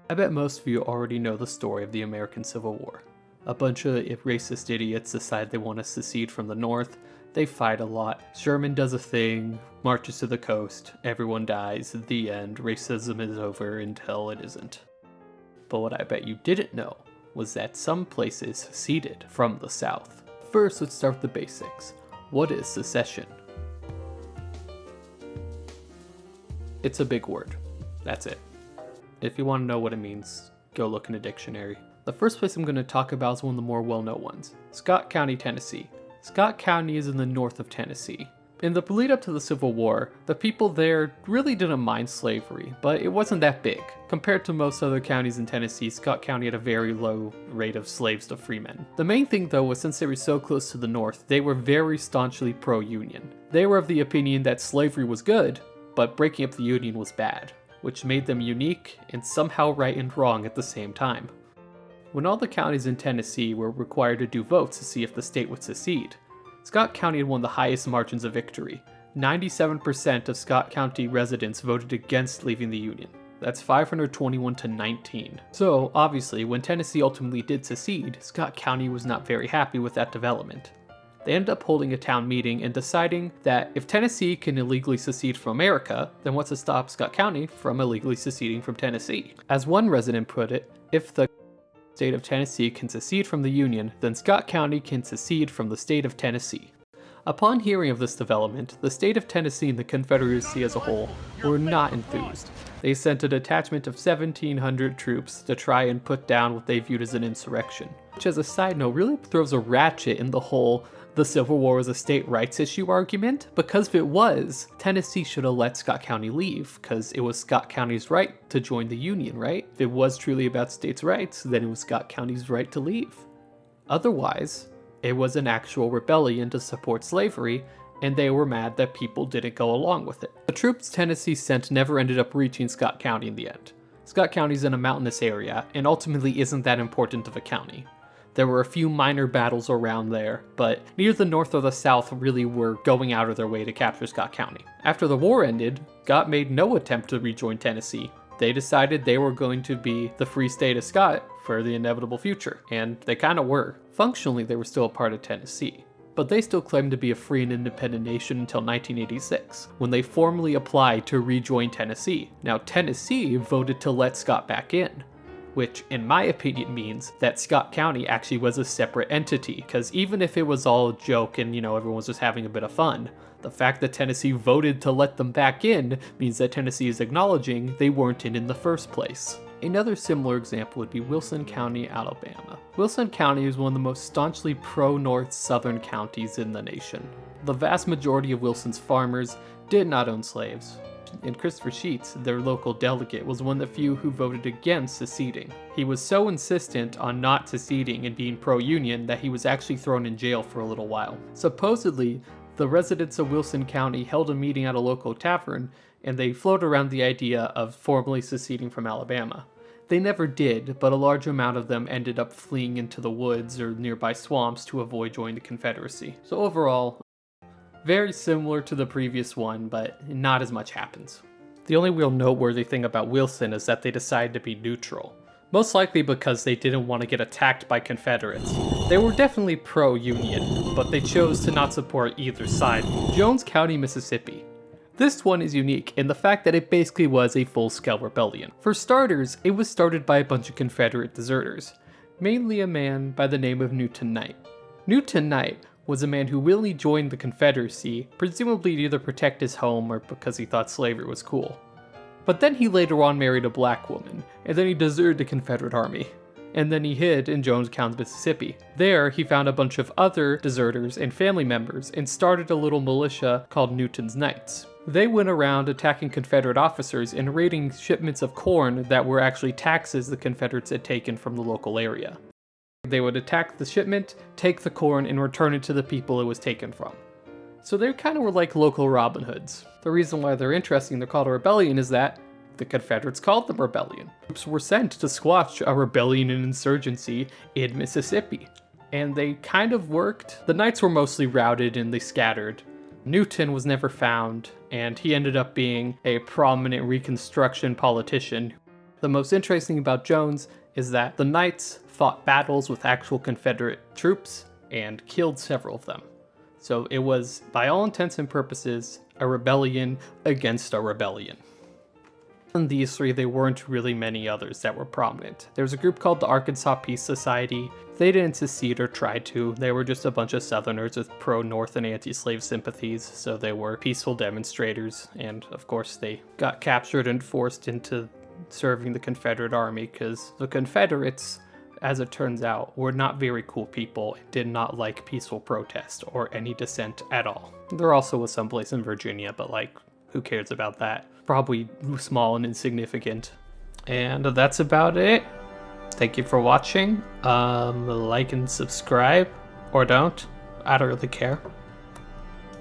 I bet most of you already know the story of the American Civil War. A bunch of racist idiots decide they want to secede from the North. They fight a lot. Sherman does a thing, marches to the coast, everyone dies, at the end, racism is over until it isn't. But what I bet you didn't know was that some places seceded from the South. First, let's start with the basics. What is secession? It's a big word. That's it. If you want to know what it means, go look in a dictionary. The first place I'm going to talk about is one of the more well-known ones, Scott County, Tennessee. Scott County is in the north of Tennessee. In the lead up to the Civil War, the people there really didn't mind slavery, but it wasn't that big. Compared to most other counties in Tennessee, Scott County had a very low rate of slaves to freemen. The main thing though was since they were so close to the north, they were very staunchly pro-union. They were of the opinion that slavery was good, but breaking up the union was bad, which made them unique and somehow right and wrong at the same time. When all the counties in Tennessee were required to do votes to see if the state would secede, Scott County had one of the highest margins of victory. 97% of Scott County residents voted against leaving the Union. That's 521 to 19. So, obviously, when Tennessee ultimately did secede, Scott County was not very happy with that development. They ended up holding a town meeting and deciding that if Tennessee can illegally secede from America, then what's to stop Scott County from illegally seceding from Tennessee? As one resident put it, if the state of Tennessee can secede from the Union, then Scott County can secede from the state of Tennessee. Upon hearing of this development, the state of Tennessee and the Confederacy as a whole were not enthused. They sent a detachment of 1,700 troops to try and put down what they viewed as an insurrection. Which, as a side note, really throws a ratchet in the whole the Civil War was a state rights issue argument, because if it was, Tennessee should have let Scott County leave, because it was Scott County's right to join the Union, right? If it was truly about states' rights, then it was Scott County's right to leave. Otherwise, it was an actual rebellion to support slavery, and they were mad that people didn't go along with it. The troops Tennessee sent never ended up reaching Scott County in the end. Scott County's in a mountainous area, and ultimately isn't that important of a county. There were a few minor battles around there, but neither the North or the South really were going out of their way to capture Scott County. After the war ended, Scott made no attempt to rejoin Tennessee. They decided they were going to be the free state of Scott for the inevitable future, and they kind of were. Functionally, they were still a part of Tennessee, but they still claimed to be a free and independent nation until 1986, when they formally applied to rejoin Tennessee. Now, Tennessee voted to let Scott back in, which in my opinion means that Scott County actually was a separate entity, because even if it was all a joke and, everyone was just having a bit of fun, the fact that Tennessee voted to let them back in means that Tennessee is acknowledging they weren't in the first place. Another similar example would be Wilson County, Alabama. Wilson County is one of the most staunchly pro-North southern counties in the nation. The vast majority of Wilson's farmers did not own slaves, and Christopher Sheets, their local delegate, was one of the few who voted against seceding. He was so insistent on not seceding and being pro-union that he was actually thrown in jail for a little while. Supposedly, the residents of Wilson County held a meeting at a local tavern, and they floated around the idea of formally seceding from Alabama. They never did, but a large amount of them ended up fleeing into the woods or nearby swamps to avoid joining the Confederacy. So overall, very similar to the previous one, but not as much happens. The only real noteworthy thing about Wilson is that they decided to be neutral. Most likely because they didn't want to get attacked by Confederates. They were definitely pro-Union, but they chose to not support either side. Jones County, Mississippi. This one is unique in the fact that it basically was a full-scale rebellion. For starters, it was started by a bunch of Confederate deserters, mainly a man by the name of Newton Knight. Newton Knight was a man who willingly joined the Confederacy, presumably to either protect his home or because he thought slavery was cool. But then he later on married a black woman, and then he deserted the Confederate Army. And then he hid in Jones County, Mississippi. There, he found a bunch of other deserters and family members and started a little militia called Newton's Knights. They went around attacking Confederate officers and raiding shipments of corn that were actually taxes the Confederates had taken from the local area. They would attack the shipment, take the corn, and return it to the people it was taken from. So they kind of were like local Robin Hoods. The reason why they're interesting, they're called a rebellion, is that the Confederates called them rebellion. Troops were sent to squash a rebellion and insurgency in Mississippi. And they kind of worked. The Knights were mostly routed and they scattered. Newton was never found, and he ended up being a prominent Reconstruction politician. The most interesting about Jones is that the Knights fought battles with actual Confederate troops and killed several of them. So it was, by all intents and purposes, a rebellion against a rebellion. In these three, there weren't really many others that were prominent. There was a group called the Arkansas Peace Society. They didn't secede or try to. They were just a bunch of Southerners with pro-North and anti-slave sympathies, so they were peaceful demonstrators, and of course they got captured and forced into serving the Confederate Army, because the Confederates, as it turns out, were not very cool people and did not like peaceful protest or any dissent at all. There also was some place in Virginia, but like, who cares about that? Probably small and insignificant. And that's about it. Thank you for watching. Like and subscribe, or don't. I don't really care.